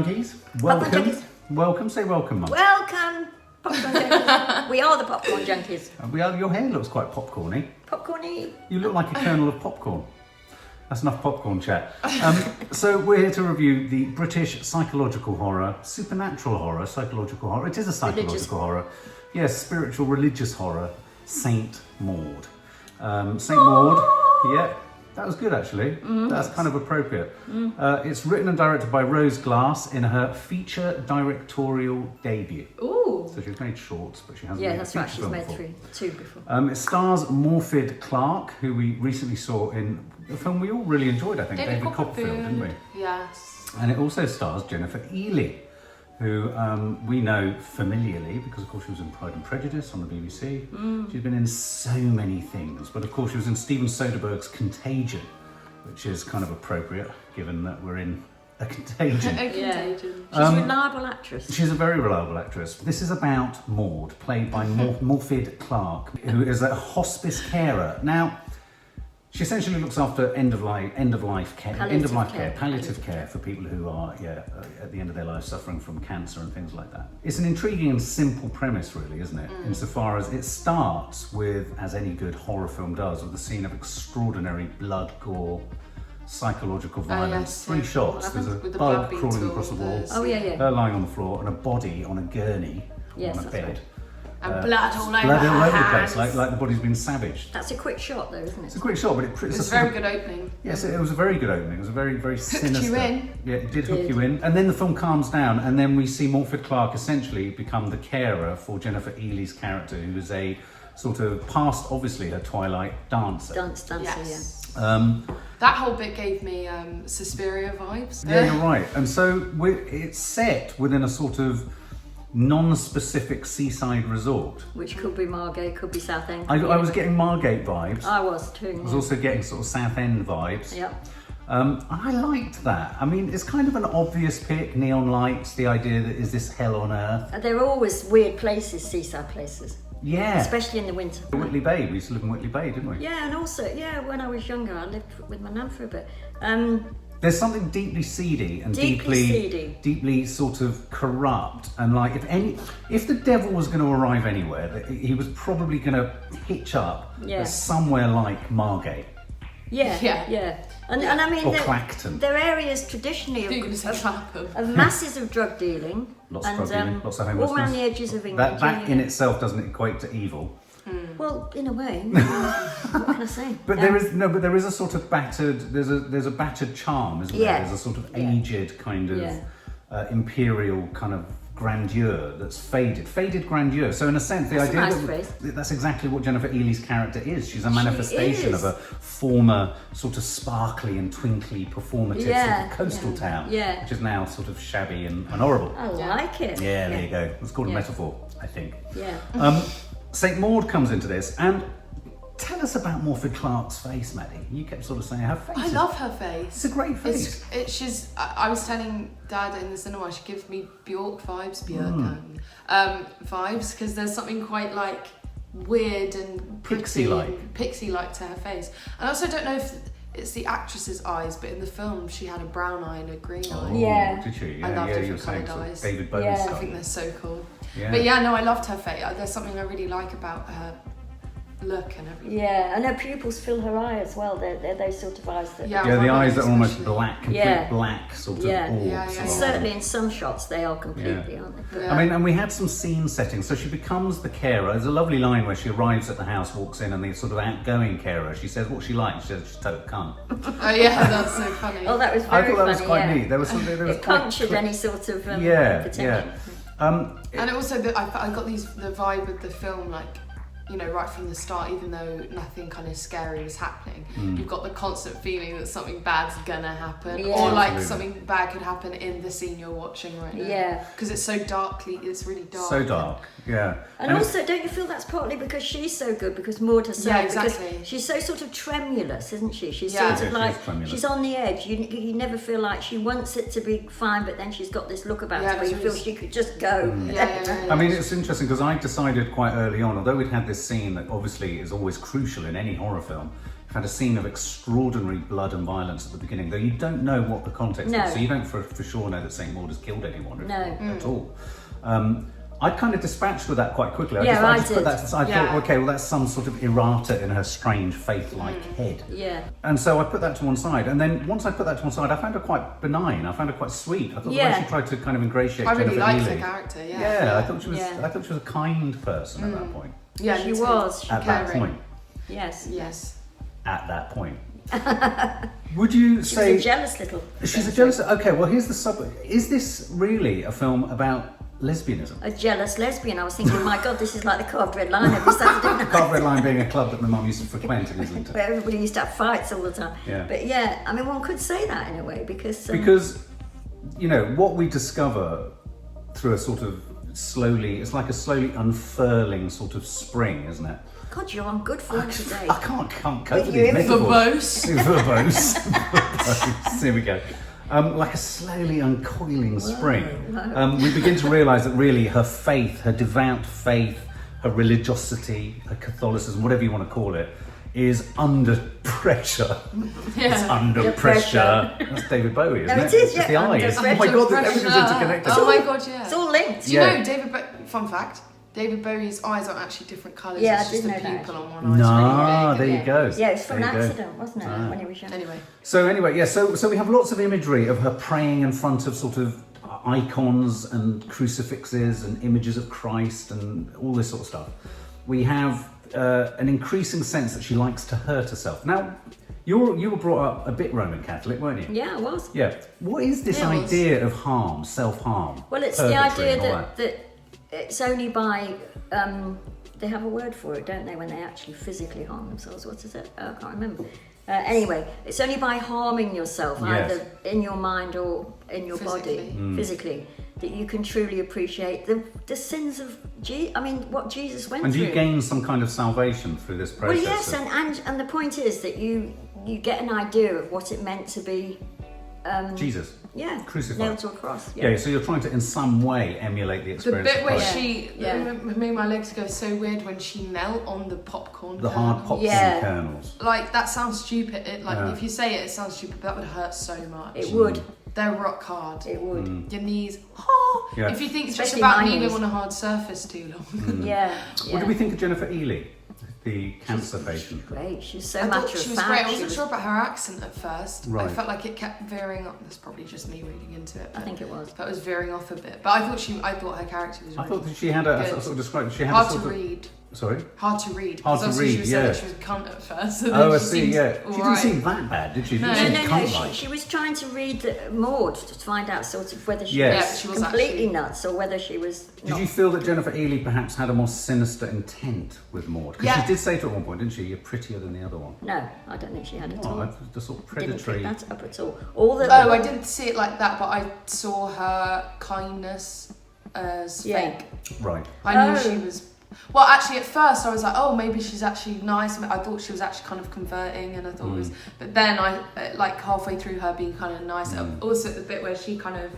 Junkies. Popcorn Junkies. Welcome. Say welcome, Mum. Welcome, Popcorn Junkies. We are the Popcorn Junkies. Your hair looks quite popcorny. Popcorny. You look like a kernel of popcorn. That's enough popcorn chat. So we're here to review the British psychological horror, supernatural horror, psychological horror. It is a psychological horror. Yes, spiritual, religious horror, Saint Maud. Saint Maud, yeah, that was good actually. That's kind of appropriate. It's written and directed by Rose Glass in her feature directorial debut. Ooh. So she's made shorts, but she hasn't Yeah, made that's a right. feature She's film made before. two before. It stars Morfydd Clark, who we recently saw in a film we all really enjoyed, I think, David Copperfield, didn't we? Yes. And it also stars Jennifer Ehle, who we know familiarly because, of course, she was in Pride and Prejudice on the BBC. She's been in so many things, but of course she was in Steven Soderbergh's Contagion, which is kind of appropriate given that we're in a contagion. Contagion. She's a reliable actress. She's a very reliable actress. This is about Maud, played by Morfydd Clark, who is a hospice carer. Now, she essentially looks after end of life care, palliative care for people who are at the end of their life suffering from cancer and things like that. It's an intriguing and simple premise, really, isn't it? Insofar as it starts with, as any good horror film does, with a scene of extraordinary blood, gore, psychological violence. Three shots. There's a bug crawling across the wall. Her lying on the floor, and a body on a gurney on a bed. Right. And blood all over Blood all over the hands. place, like the body's been savaged. That's a quick shot, though, isn't it? It's a quick shot, but It was a very good opening. Yes, it was a very good opening. It was a very, very sinister. Hooked you in. Yeah, it did hook you in. And then the film calms down, and then we see Morfydd Clark essentially become the carer for Jennifer Ehle's character, who is a sort of past, obviously, her Twilight dancer. Dancer, Yes. yeah. That whole bit gave me Suspiria vibes. Yeah, you're right. And so it's set within a sort of non-specific seaside resort. Which could be Margate, could be Southend. I was getting Margate vibes. I was too. I was also getting sort of Southend vibes. Yep. I liked that. I mean, it's kind of an obvious pick, neon lights, the idea that is this hell on earth? They're always weird places, seaside places. Yeah. Especially in the winter. Whitley Bay, we used to live in Whitley Bay, didn't we? Yeah, and also, when I was younger, I lived with my nan for a bit. There's something deeply seedy and Deeply deeply sort of corrupt, and like if the devil was going to arrive anywhere, he was probably going to hitch up at somewhere like Margate. Yeah. And I mean, or Clacton. They're areas traditionally of masses of drug dealing. Lots of drug dealing, lots of homelessness. All around the edges of England. That in itself doesn't equate to evil. Well, in a way. What can I say? But there is a sort of battered. There's a battered charm, isn't there? There's a sort of aged kind of imperial kind of grandeur that's faded grandeur. So in a sense, the idea that's exactly what Jennifer Ehle's character is. She's a manifestation of a former sort of sparkly and twinkly performative sort of coastal town, which is now sort of shabby and horrible. I like it. Yeah, there you go. It's called a metaphor, I think. Yeah. Saint Maud comes into this, and tell us about Morfydd Clark's face, Maddie. You kept sort of saying her face. I love her face. It's a great face. I was telling Dad in the cinema, she gives me Bjork vibes, vibes, because there's something quite like weird and pixie-like to her face. And I also don't know if it's the actress's eyes, but in the film she had a brown eye and a green eye. Yeah. Did she? I love you were saying coloured eyes. David Bowie I style. think they're so cool. Yeah. But I loved her face. There's something I really like about her look and everything. Yeah, and her pupils fill her eye as well. They're those sort of eyes that... the eyes that are almost black, complete black sort of orbs. And certainly in some shots they are completely, aren't they? I mean, and we had some scene settings. So she becomes the carer. There's a lovely line where she arrives at the house, walks in, and the sort of outgoing carer, she says what she likes. She says, she's total cunt. Oh yeah, that's so funny. Oh, that was very funny. I thought that was quite neat. There was it punctured any sort of potential. And also, I got the vibe of the film, like, right from the start, even though nothing kind of scary was happening, you've got the constant feeling that something bad's gonna happen, or like something bad could happen in the scene you're watching right now. Yeah. Because it's it's really dark. So dark, yeah. And also, don't you feel that's partly because she's so good, because Maud herself, yeah, exactly. because she's so sort of tremulous, isn't she? She's Yeah. sort of Yeah, like, she's on the edge. You never feel like she wants it to be fine, but then she's got this look about her where you feel she could just go. Yeah. I mean, it's interesting because I decided quite early on, although we'd had this scene that obviously is always crucial in any horror film, You've had a scene of extraordinary blood and violence at the beginning, though you don't know what the context is. So you don't for sure know that St. Maud has killed anyone at all. I kind of dispatched with that quite quickly. I just put that aside. I thought, okay, well, that's some sort of errata in her strange faith-like head. Yeah. And so I put that to one side. And then once I put that to one side, I found her quite benign. I found her quite sweet. I thought the way she tried to kind of ingratiate Jennifer really liked Ehle. her character, I thought she was. I thought she was a kind person at that point. Yeah, she was. At that point. Yes. At that point. Would you say... She's a jealous little... She's a jealous... Okay, well, here's the sub... Is this really a film about lesbianism? A jealous lesbian. I was thinking, my God, this is like the Carved Red Line every Saturday night. Carved Red Line being a club that my mum used to frequent in Islington. Where everybody used to have fights all the time. Yeah. But yeah, I mean, one could say that in a way because... Because, you know, what we discover through a sort of slowly... It's like a slowly unfurling sort of spring, isn't it? God, you're on good form today. I can't cope with you're these verbose. Verbose. Verbose. Here we go. Like a slowly uncoiling spring, we begin to realise that really her faith, her devout faith, her religiosity, her Catholicism, whatever you want to call it, is under pressure. It's under pressure. That's David Bowie, isn't it? It is, it's the eyes. Oh my God, everything's interconnected. Oh my God, yeah. It's all linked. Do you know David Bowie, fun fact, David Bowie's eyes are actually different colours. Yeah, it's just the I did know pupil that. on one eye. No, there you go. Yeah, it's from an accident, wasn't it, when he was young? Anyway. So we have lots of imagery of her praying in front of sort of icons and crucifixes and images of Christ and all this sort of stuff. We have an increasing sense that she likes to hurt herself. Now, you were brought up a bit Roman Catholic, weren't you? Yeah, I was. Yeah. What is this idea of harm, self-harm? Well, it's the idea that it's only by... they have a word for it, don't they, when they actually physically harm themselves? What is it? I can't remember. Anyway, it's only by harming yourself, either in your mind or in your body, physically, that you can truly appreciate the sins of what Jesus went through. And do you gain some kind of salvation through this process? Well, yes, and the point is that you get an idea of what it meant to be Jesus. Yeah, crucified. Nailed to a cross. Yeah, so you're trying to in some way emulate the experience. The bit where she made my legs go so weird when she knelt on the popcorn. The hard popcorn kernels. Like, that sounds stupid. If you say it sounds stupid, but that would hurt so much. It would. They're rock hard. It would. Your knees. Yeah. If you think it's Especially just about kneeling on a hard surface too long. What do we think of Jennifer Ehle, the cancer patient? Great. She's so I matter thought of she was fact. great. I wasn't sure about her accent at first. Right. I felt like it kept veering up. That's probably just me reading into it. I think it was. That was veering off a bit. But I thought her character was really I thought that she had a sort of described. She had hard a sort to of, read. Sorry? Hard to read. Hard to read, she was saying that she was a cunt at first. Oh, I see, yeah. She didn't seem that bad, did she? No. She was trying to read the MAUD to find out sort of whether she was completely nuts or whether she was Did you feel that Jennifer Ehle perhaps had a more sinister intent with MAUD? Because she did say to at one point, didn't she, you're prettier than the other one? No, I don't think she had at all. The sort of predatory... Didn't pick that up at all. I didn't see it like that, but I saw her kindness as fake. Right. I knew she was... Well, actually, at first I was like, oh, maybe she's actually nice. I thought she was actually kind of converting, and I thought it was... But then like halfway through her being kind of nice, also at the bit where she kind of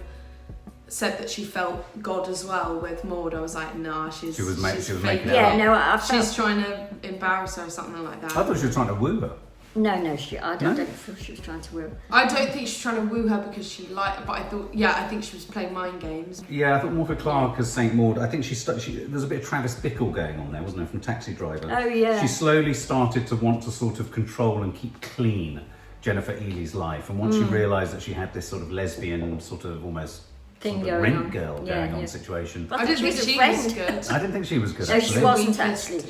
said that she felt God as well with Maud, I was like, nah, she's making it Yeah, up. no, I felt... She's trying to embarrass her or something like that. I thought she was trying to woo her. No, I don't feel she was trying to woo her. I don't think she's trying to woo her because she liked, but I think she was playing mind games. Yeah, I thought Morfydd Clark as St. Maud, I think there's a bit of Travis Bickle going on there, wasn't there, from Taxi Driver? Oh, yeah. She slowly started to want to sort of control and keep clean Jennifer Ehle's life, and once she realised that she had this sort of lesbian, sort of almost... Thing sort of going rent on. girl going on situation. But I didn't think she was good. I didn't think she was good. No, she wasn't actually.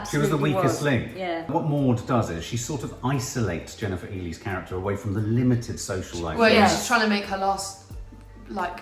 She was the weakest link. Yeah. What Maud does is she sort of isolates Jennifer Ehle's character away from the limited social life. Well, she's trying to make her last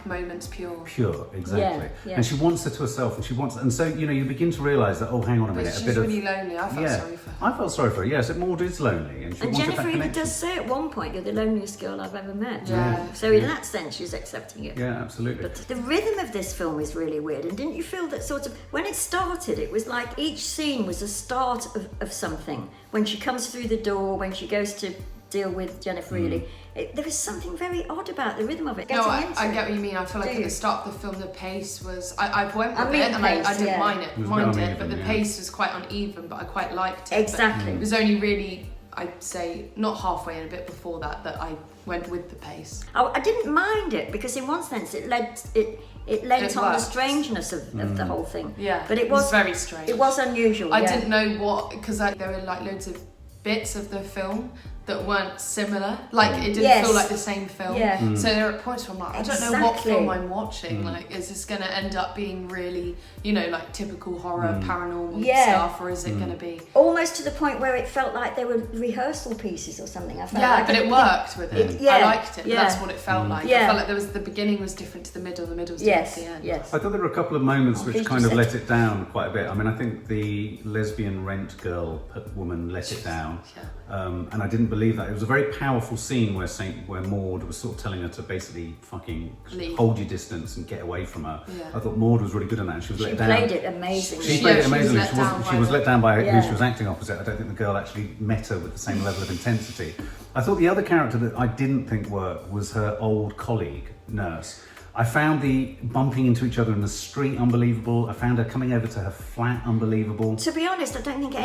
moments pure. Pure, exactly. Yeah. And she wants her to herself, and so you begin to realise that, oh, hang on a minute, She's really lonely. I felt sorry for her. I felt sorry for her. Yes, Maud is lonely, and Jennifer Ehle does say at one point, "You're the loneliest girl I've ever met." Yeah. So in that sense, she's accepting it. Yeah, absolutely. But the rhythm of this film is really weird, and didn't you feel that sort of when it started, it was like each scene was a start of something. When she comes through the door, when she goes to deal with Jennifer Ehle, there was something very odd about the rhythm of it. No, I get what you mean. I feel like at the start of the film, the pace was... I went with it, and I didn't mind it, but the pace was quite uneven, but I quite liked it. Exactly. It was only really... I'd say not halfway and a bit before that I went with the pace. I didn't mind it because in one sense it lent on the strangeness of the whole thing. Yeah, but it was very strange. It was unusual. I didn't know what, because there were like loads of bits of the film that weren't similar. Like it didn't feel like the same film. Yeah. So there are points where I'm like, I don't know what film I'm watching. Like, is this going to end up being really, like typical horror, paranormal stuff, or is it going to be almost to the point where it felt like they were rehearsal pieces or something? I felt like but it worked with it. I liked it. But that's what it felt like. I felt like the beginning was different to the middle was different to the end. Yes. I thought there were a couple of moments which kind of let it down quite a bit. I mean, I think the lesbian rent girl woman let it down, and I didn't believe that. It was a very powerful scene where Maud was sort of telling her to basically fucking hold your distance and get away from her. I thought Maud was really good in that. She was let down. Played it amazingly. She played it amazingly. She was let down by who she was acting opposite. I don't think the girl actually met her with the same level of intensity. I thought the other character that I didn't think worked was her old colleague, nurse. I found the bumping into each other in the street unbelievable. I found her coming over to her flat unbelievable. To be honest, I don't think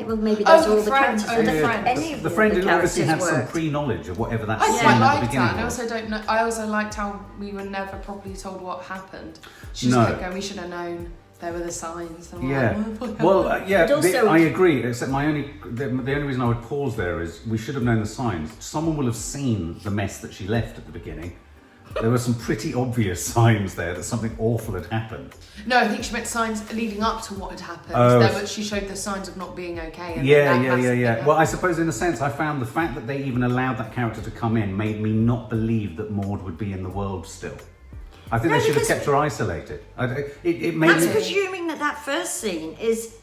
well, maybe those are all the characters. The friend obviously had some pre-knowledge of whatever that scene I at the liked beginning that. And I also don't know. I also liked how we were never properly told what happened. She just kept going, we should have known. There were the signs. And I agree. Except the only reason I would pause there is we should have known the signs. Someone will have seen the mess that she left at the beginning. There were some pretty obvious signs there that something awful had happened. No, I think she meant signs leading up to what had happened. She showed the signs of not being okay. And yeah. Well, I suppose in a sense, I found the fact that they even allowed that character to come in made me not believe that Maud would be in the world still. I think they should have kept her isolated. It made That's presuming that first scene is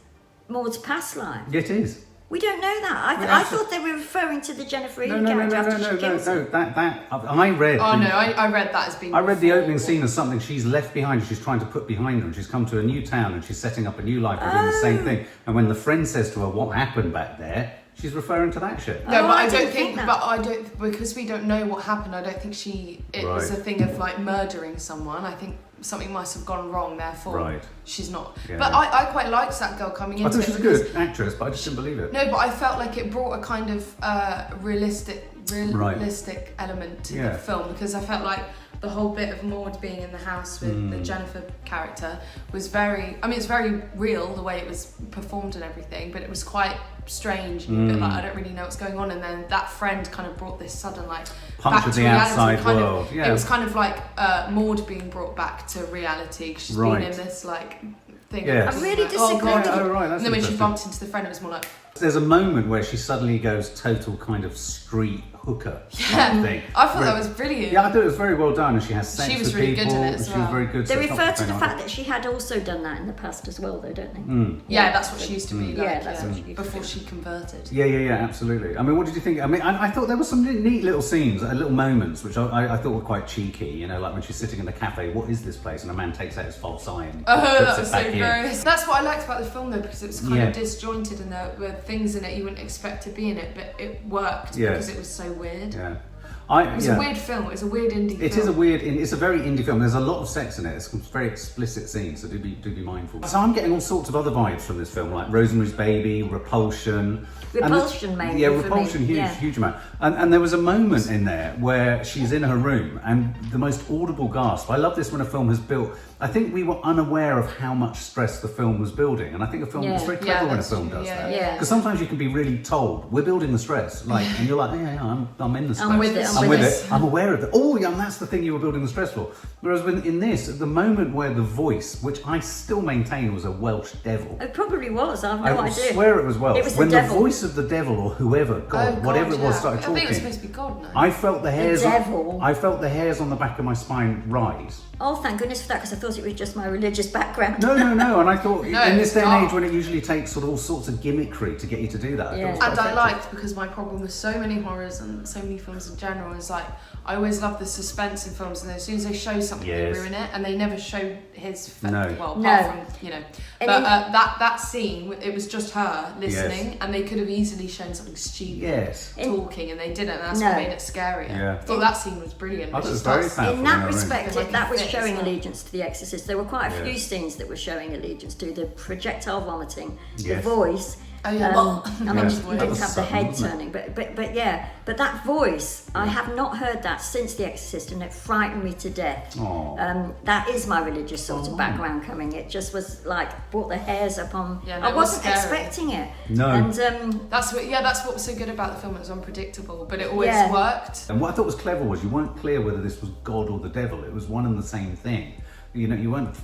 Maud's past life. It is. We don't know that. I thought they were referring to the Jennifer Ehle character after she kills him. I read. I read that as being. I read the opening scene as something she's left behind. She's trying to put behind her, and she's come to a new town, and she's setting up a new life, doing the same thing. And when the friend says to her, "What happened back there?" she's referring to that shit. No, but I don't think. But I don't, because we don't know what happened. I don't think it was a thing of like murdering someone. I think something must have gone wrong, therefore she's not. Yeah. But I quite liked that girl coming into it. I thought she was a good actress, but I just didn't believe it. No, but I felt like it brought a kind of realistic element to the film, because I felt like the whole bit of Maud being in the house with the Jennifer character was very, it's very real the way it was performed and everything, but it was quite strange and a bit like I don't really know what's going on, and then that friend kind of brought this sudden like punch back of to the reality outside kind world. It was kind of like Maud being brought back to reality. She's been in this like thing. I really disagree. And then when she bumped into the friend, it was more like. There's a moment where she suddenly goes total kind of street hooker type thing. I thought that was brilliant. Yeah, I thought it was very well done, and she has sex with really people. Good in it as she was very good. They refer to the fact that she had also done that in the past as well, though, don't they? Yeah, that's what she used to be like. That's what she used before she converted. Yeah, absolutely. I mean, what did you think? I mean, I thought there were some neat little scenes, little moments, which I thought were quite cheeky. You know, like when she's sitting in the cafe, what is this place? And a man takes out his false eye and that was so gross. That's what I liked about the film, though, because it was kind of disjointed, and there were things in it you wouldn't expect to be in it, but it worked because it was so weird. Yeah. It was a weird film. It was a weird indie film. It is a weird. It's a very indie film. There's a lot of sex in it. It's some very explicit scenes, so do be mindful. So I'm getting all sorts of other vibes from this film, like Rosemary's Baby, Repulsion. Mainly. Yeah, Repulsion, huge amount. And there was a moment in there where she's in her room, and the most audible gasp. I love this when a film has built. I think we were unaware of how much stress the film was building, and I think a film is very clever when a film does that. Because sometimes you can be really told we're building the stress, and you're like, I'm in the stress. I'm with it. I'm with it. I'm aware of it. Oh, yeah, and that's the thing you were building the stress for. Whereas in this, at the moment where the voice, which I still maintain was a Welsh devil. It probably was. I have no idea. I swear it was Welsh. It was when the devil. Voice of the devil or whoever, whatever it was, started talking. I think it was supposed to be God now. I felt the hairs. Devil. I felt the hairs on the back of my spine rise. Oh, thank goodness for that, because I thought it was just my religious background. No, and I thought in this day and age when it usually takes sort of all sorts of gimmickry to get you to do that. I liked, because my problem with so many horrors and so many films in general is like, I always love the suspense in films, and as soon as they show something, they ruin it, and they never show his apart from, but that scene, it was just her listening, and they could have easily shown something stupid talking, and they didn't, and that's what made it scarier. I thought that scene was brilliant. I was very in that respect, that was showing allegiance to The Exorcist. There were quite a few scenes that were showing allegiance to the projectile vomiting, the voice, Oh yeah. I mean, she That didn't was have the sudden, head wasn't it? turning, but that voice, I have not heard that since The Exorcist, and it frightened me to death. That is my religious sort of background coming. It just was like brought the hairs up on. Yeah, no, I it was wasn't scary. expecting it. No. And That's what was so good about the film. It was unpredictable, but it always Yeah. worked. And what I thought was clever was you weren't clear whether this was God or the devil. It was one and the same thing. You know,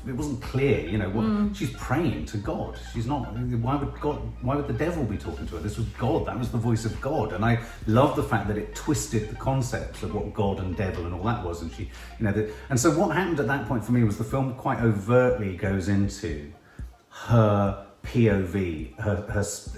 it wasn't clear, you know, what she's praying to God. She's not, why would the devil be talking to her? This was God, that was the voice of God. And I love the fact that it twisted the concepts of what God and devil and all that was. And she, you know, and so what happened at that point for me was the film quite overtly goes into her POV, her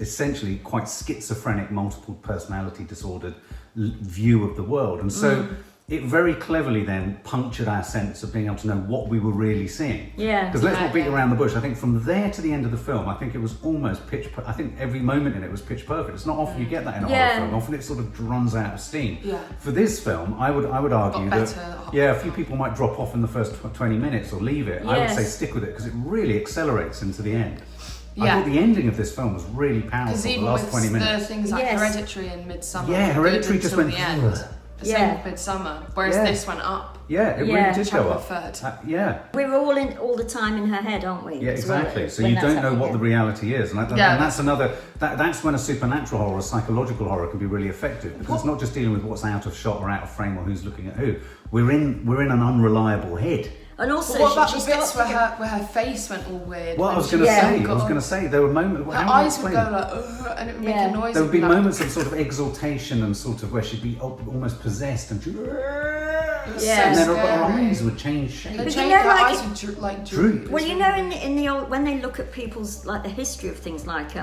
essentially quite schizophrenic, multiple personality disordered view of the world. And so it very cleverly then punctured our sense of being able to know what we were really seeing. Yeah. Because let's not beat around the bush. I think from there to the end of the film, I think it was almost I think every moment in it was pitch perfect. It's not often you get that in a horror film. Often it sort of runs out of steam. Yeah. For this film, I would argue that a few people might drop off in the first 20 minutes or leave it. I would say stick with it because it really accelerates into the end. I thought the ending of this film was really powerful. Because even the last with 20 minutes. the things like Hereditary and Midsummer. Yeah, Hereditary just went the end. Same with Midsummer, whereas this went up. Yeah, it really did go up. We were all the time in her head, aren't we? Yeah, exactly. So you don't know what the reality is, and that's another. That's when a supernatural horror, a psychological horror, can be really effective because it's not just dealing with what's out of shot or out of frame or who's looking at who. We're in an unreliable head. And also, what about the bits where her face went all weird? Well, I was going to say there were moments. Her eyes would go like, and it would make a noise. There would be moments of sort of exaltation and sort of where she'd be almost possessed and and then her eyes would change shape. Her eyes would like droop. Well, you know, in the old, when they look at people's like the history of things like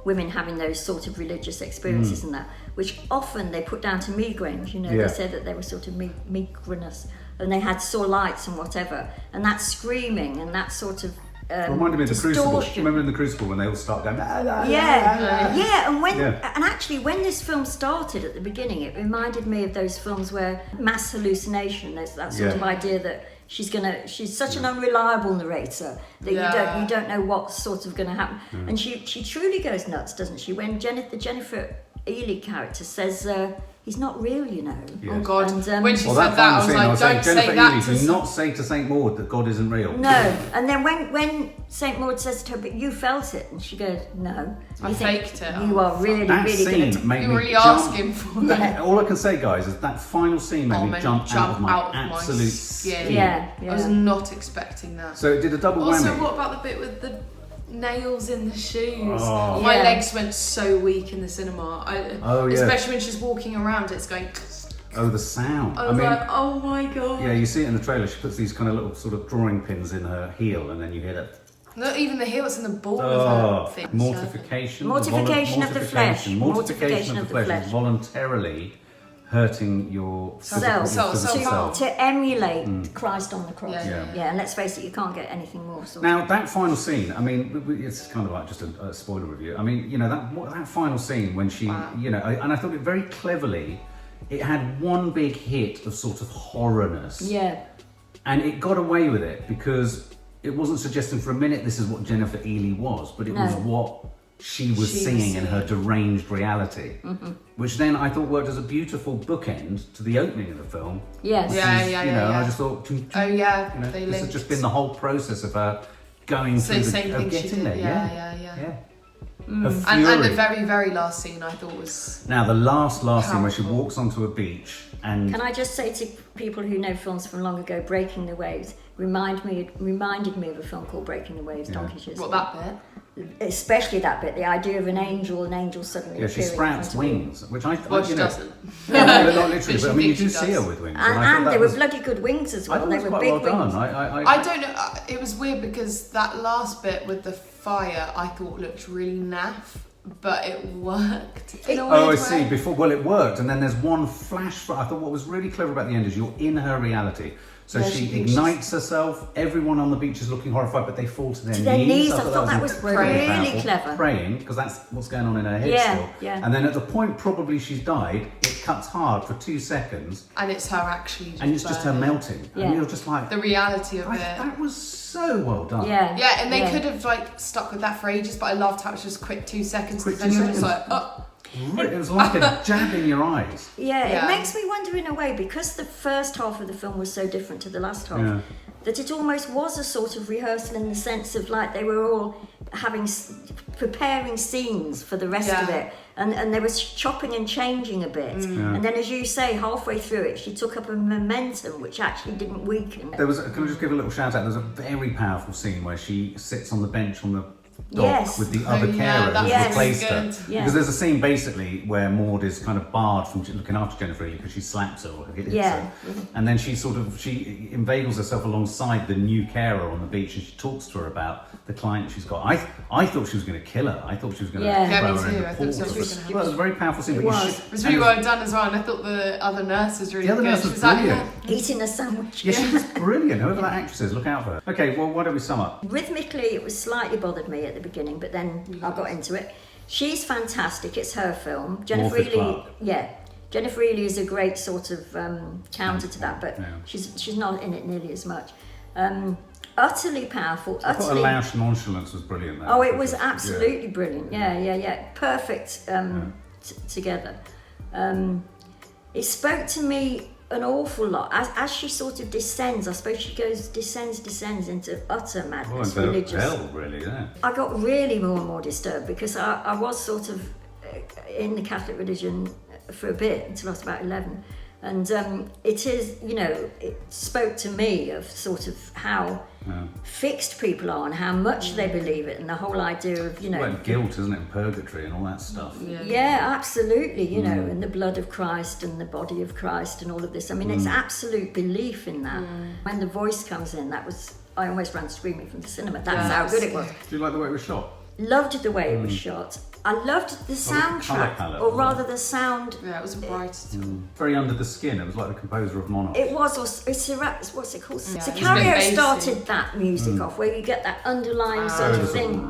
women having those sort of religious experiences and that, which often they put down to migraines. You know, they said that they were sort of migrainous. And they had saw lights and whatever, and that screaming and that sort of reminded me of the Crucible. Remember in the Crucible when they all start going? And actually when this film started at the beginning, it reminded me of those films where mass hallucination. There's that sort of idea that she's such an unreliable narrator that you don't know what's sort of going to happen, and she truly goes nuts, doesn't she? When the Jennifer Ehle character says. He's not real, you know. Yes. Oh God! And, when she said that, I was like, "Don't say that." Do not say to Saint Maud that God isn't real. No, and then when Saint Maud says to her, "But you felt it," and she goes, "No, I faked it." You are really, really scene good. made you me really jump. asking for that. All I can say, guys, is that final scene made me jump out of my absolute skin. Yeah. I was not expecting that. So it did a double whammy. Also, what about the bit with the nails in the shoes? Oh. My legs went so weak in the cinema. Oh, yeah. Especially when she's walking around, it's going. Oh, the sound. I was like, oh my God. Yeah, you see it in the trailer. She puts these kind of little sort of drawing pins in her heel, and then you hear that. Not even the heel, it's in the ball of her thing. Mortification. Mortification of the flesh. Mortification of the flesh is voluntarily hurting your physical self. To emulate Christ on the cross. Yeah, and let's face it, you can't get anything more. Now, that final scene, I mean, it's kind of like just a spoiler review. I mean, you know, that final scene when she, you know, and I thought it very cleverly, it had one big hit of sort of horrorness. Yeah. And it got away with it because it wasn't suggesting for a minute this is what Jennifer Ehle was, but it was what she was seeing in her deranged reality, which then I thought worked as a beautiful bookend to the opening of the film. Yes. And I just thought, this has just been the whole process of her going through getting there. Yeah. And the very, very last scene I thought was now the last scene where she walks onto a beach and. Can I just say to people who know films from long ago, Breaking the Waves reminded me of a film called Breaking the Waves, Junkies. What, that bit? Especially that bit, the idea of an angel suddenly appearing. She sprouts wings, which I she doesn't. No, not literally, but I mean you do see her with wings. And they were bloody good wings as well. They were big wings. I don't know. It was weird because that last bit with the fire I thought looked really naff, but it worked. I see. It worked, and then there's one flash. I thought what was really clever about the end is you're in her reality. So she ignites herself. Everyone on the beach is looking horrified, but they fall to their knees. I thought that was really clever. Praying, because that's what's going on in her head still. Yeah. And then at the point probably she's died, it cuts hard for 2 seconds. And it's her actually And it's just her melting. Yeah. And you're just like... The reality of it. That was so well done. Yeah. Yeah, and they could have like stuck with that for ages, but I loved how it was just quick 2 seconds. Quick Because 2 then you're just seconds. like, oh. It was like a jab in your eyes. Yeah, it makes me wonder in a way, because the first half of the film was so different to the last half, that it almost was a sort of rehearsal in the sense of like they were all preparing scenes for the rest of it, and they were chopping and changing a bit. And then, as you say, halfway through it, she took up a momentum which actually didn't weaken. Can I just give a little shout out? There's a very powerful scene where she sits on the bench on the dock with the other carer who's replaced her. Because there's a scene basically where Maud is kind of barred from looking after Jennifer Ehle because she slaps her or hits her. And then she inveigles herself alongside the new carer on the beach, and she talks to her about the client she's got. I thought she was going to kill her. I thought she was going to throw her in the pool. It was a very powerful scene. It was really well done as well, and I thought the other nurse was really good. The other nurse was brilliant. Eating a sandwich. Yeah, she was brilliant. Whoever that actress is, look out for her. Okay, well, why don't we sum up? Rhythmically, it was slightly bothered me at the beginning, but then I got into it. She's fantastic. It's her film. Jennifer Ehle, Jennifer Ehle is a great sort of counter to that, but she's not in it nearly as much. Utterly powerful. I thought Alaush Nonchalance was brilliant there. Oh, it was absolutely brilliant. Yeah. Perfect together. It spoke to me an awful lot as she sort of descends. I suppose she descends into utter madness, religious. Hell, really, yeah. I got really more and more disturbed because I was sort of in the Catholic religion for a bit until I was about 11, and it spoke to me of sort of how fixed people are and how much they believe it, and the whole idea of like guilt, isn't it, and purgatory and all that stuff. Yeah, absolutely. And the blood of Christ and the body of Christ and all of this. I mean, it's absolute belief in that. When the voice comes in, I almost ran screaming from the cinema. That's how good it was. Do you like the way it was shot? Loved the way it was shot. I loved the soundtrack, or rather the sound. Yeah, it was bright. Very under the skin. It was like the composer of Monarch. It was. What's it called? Sicario started that music off, where you get that underlying sort of thing,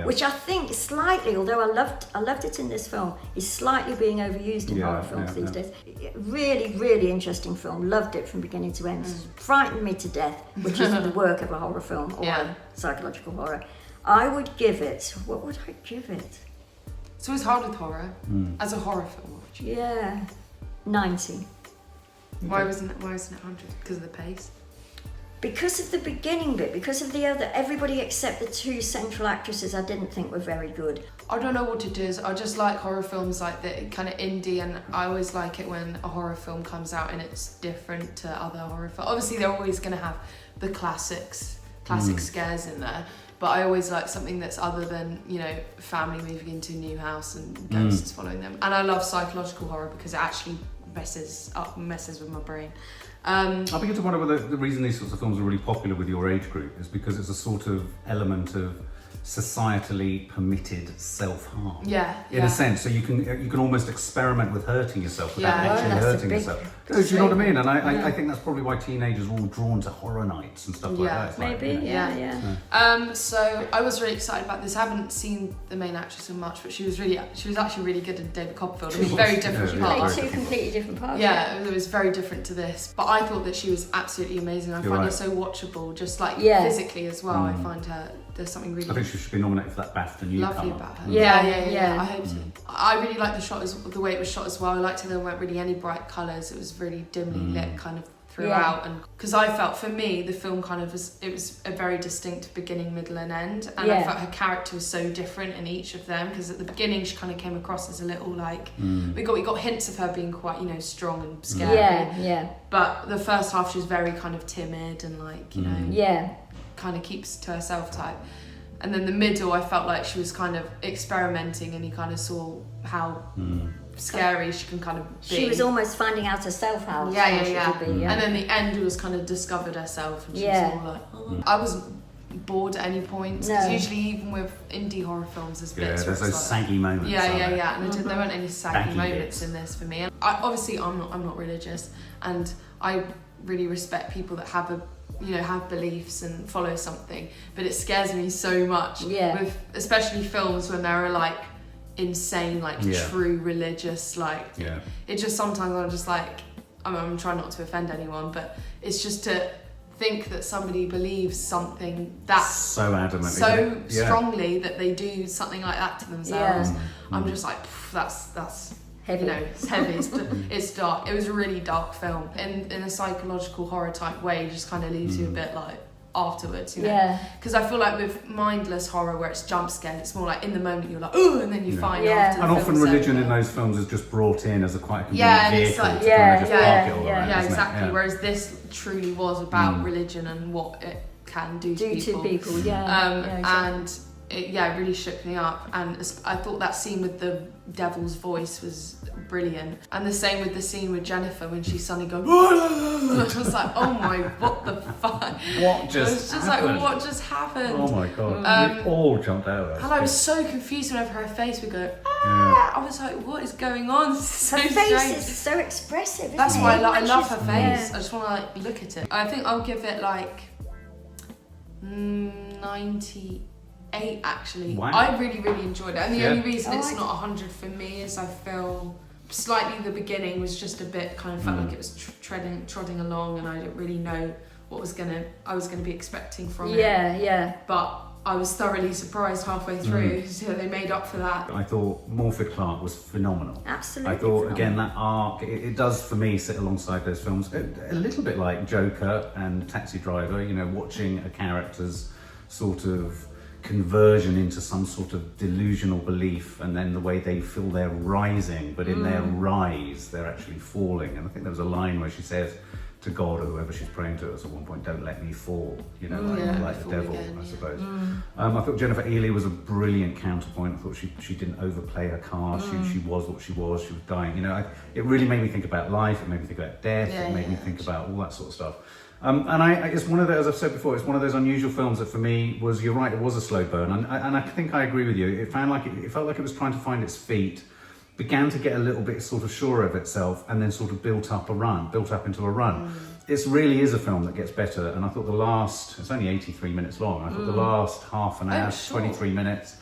which I think slightly, although I loved it in this film, is slightly being overused in horror films these days. Really, really interesting film. Loved it from beginning to end. Frightened me to death, which is the work of a horror film or a psychological horror. I would give it. What would I give it? It's always hard with horror. As a horror film, actually. Yeah, 90. Why isn't it 100? Because of the pace. Because of the beginning bit. Because of the other. Everybody except the two central actresses, I didn't think were very good. I don't know what it is. I just like horror films like that, kind of indie, and I always like it when a horror film comes out and it's different to other horror films. Obviously, they're always going to have the classic scares in there. But I always like something that's other than, family moving into a new house and ghosts following them. And I love psychological horror because it actually messes with my brain. I begin to wonder whether the reason these sorts of films are really popular with your age group is because it's a sort of element of societally permitted self-harm. In a sense, so you can almost experiment with hurting yourself without actually hurting yourself. Do you know what I mean? And I think that's probably why teenagers are all drawn to horror nights and stuff like that. Maybe. So I was really excited about this. I haven't seen the main actress so much, but she was actually really good in David Copperfield. I mean, very different parts. She played two completely different parts. Yeah, it was very different to this. But I thought that she was absolutely amazing. I find her so watchable, just like physically as well. I find there's something really. I think she should be nominated for that BAFTA newcomer. Lovely about her. Yeah. I hope so. I really liked the way it was shot as well. I liked how there weren't really any bright colours. It was really dimly lit kind of throughout, and because I felt, for me, the film kind of was a very distinct beginning, middle and end, and I felt her character was so different in each of them, because at the beginning she kind of came across as a little like we got hints of her being quite strong and scary, but the first half she was very kind of timid and like kind of keeps to herself type. And then the middle, I felt like she was kind of experimenting, and you kind of saw how scary she can kind of be. She was almost finding out herself how she could be. And then the end was kind of discovered herself, and she was all like, I wasn't bored at any point. Because usually, even with indie horror films, there's bits. There's those saggy moments. And there weren't any saggy moments in this for me. And obviously, I'm not religious, and I really respect people that have beliefs and follow something, but it scares me so much with especially films when there are like insane, like true religious, like it just sometimes I'm just like, I'm trying not to offend anyone, but it's just to think that somebody believes something that so adamant, so strongly that they do something like that to themselves. I'm just like, that's heavy. You know, it's heavy. It's dark. It was a really dark film, in a psychological horror type way. It just kind of leaves you a bit like afterwards, you know. Because I feel like with mindless horror, where it's jump scared, it's more like in the moment you're like, oh, and then you find after. And the often religion in those films is just brought in as a quite convenient and it's vehicle like, to kind of just park it all around, yeah, isn't it? exactly. Whereas this truly was about religion and what it can do to people. Exactly. And it really shook me up. And I thought that scene with the devil's voice was brilliant. And the same with the scene with Jennifer when she suddenly goes, I was like, oh my, what the fuck? What just happened? Like, what just happened? Oh my god, we all jumped out of it. And I was so confused whenever her face would go, I was like, what is going on? This is so her strange. face is so expressive, isn't That's it? why I love her face. I just want to like look at it. I think I'll give it like 98 actually. Wow. I really, really enjoyed it. And the only reason it's not 100 for me is I feel slightly the beginning was just a bit kind of felt like it was trotting along, and I didn't really know what I was gonna be expecting from it. Yeah. But I was thoroughly surprised halfway through, so they made up for that. I thought Morfydd Clark was phenomenal. Absolutely. I thought again that arc, it does for me sit alongside those films a little bit like Joker and Taxi Driver. You know, watching a character's sort of conversion into some sort of delusional belief, and then the way they feel they're rising, but in their rise they're actually falling. And I think there was a line where she says to God or whoever she's praying to at one point, don't let me fall, you know, like the devil, again, I suppose. I thought Jennifer Ehle was a brilliant counterpoint. I thought she didn't overplay her card. She was what she was dying, you know. It really made me think about life, it made me think about death, it made me think about all that sort of stuff. And it's one of those, as I've said before, it's one of those unusual films that for me was, you're right, it was a slow burn. And I think I agree with you. It felt like it was trying to find its feet, began to get a little bit sort of sure of itself, and then sort of built up into a run. It really is a film that gets better. And I thought it's only 83 minutes long. I thought the last half an hour, 23 minutes,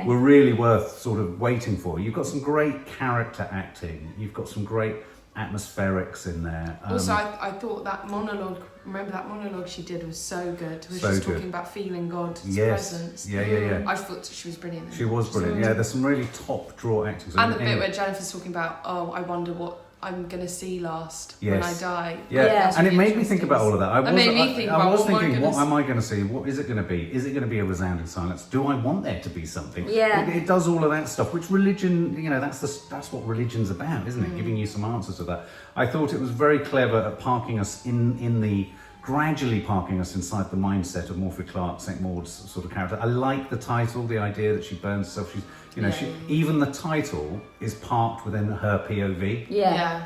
were really worth sort of waiting for. You've got some great character acting. You've got some great atmospherics in there. Also, I thought that monologue, remember that monologue she did was so good, where she's talking about feeling God's presence. Yeah. I thought she was brilliant. She was brilliant. Yeah, there's some really top draw acting. And the bit where Jennifer's talking about, I wonder what I'm going to see last when I die. Yeah. And it made me think about all of that. I was thinking, what am I going to see? What is it going to be? Is it going to be a resounding silence? Do I want there to be something? Yeah. It does all of that stuff, which religion, you know, that's what religion's about, isn't it? Giving you some answers to that. I thought it was very clever at parking us gradually parking us inside the mindset of Morfydd Clark, St. Maud's sort of character. I like the title, the idea that she burns herself. Even the title is parked within her POV.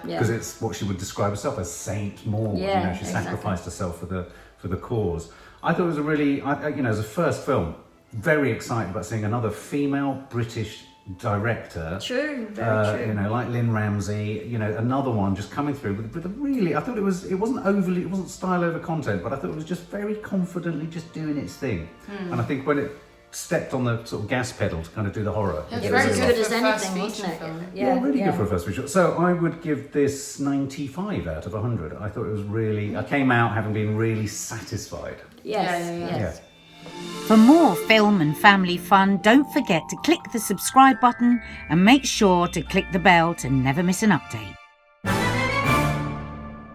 Because it's what she would describe herself as Saint Maud. She sacrificed herself for the cause. I thought it was a really, as a first film, very excited about seeing another female British director. True, very true. Like Lynn Ramsey, another one just coming through with a really, I thought it wasn't style over content, but I thought it was just very confidently just doing its thing. And I think when it stepped on the sort of gas pedal to kind of do the horror. It was as good as anything, wasn't it? Yeah, really good for a first feature. So I would give this 95 out of 100. I thought it was really, I came out having been really satisfied. Yes. For more film and family fun, don't forget to click the subscribe button and make sure to click the bell to never miss an update.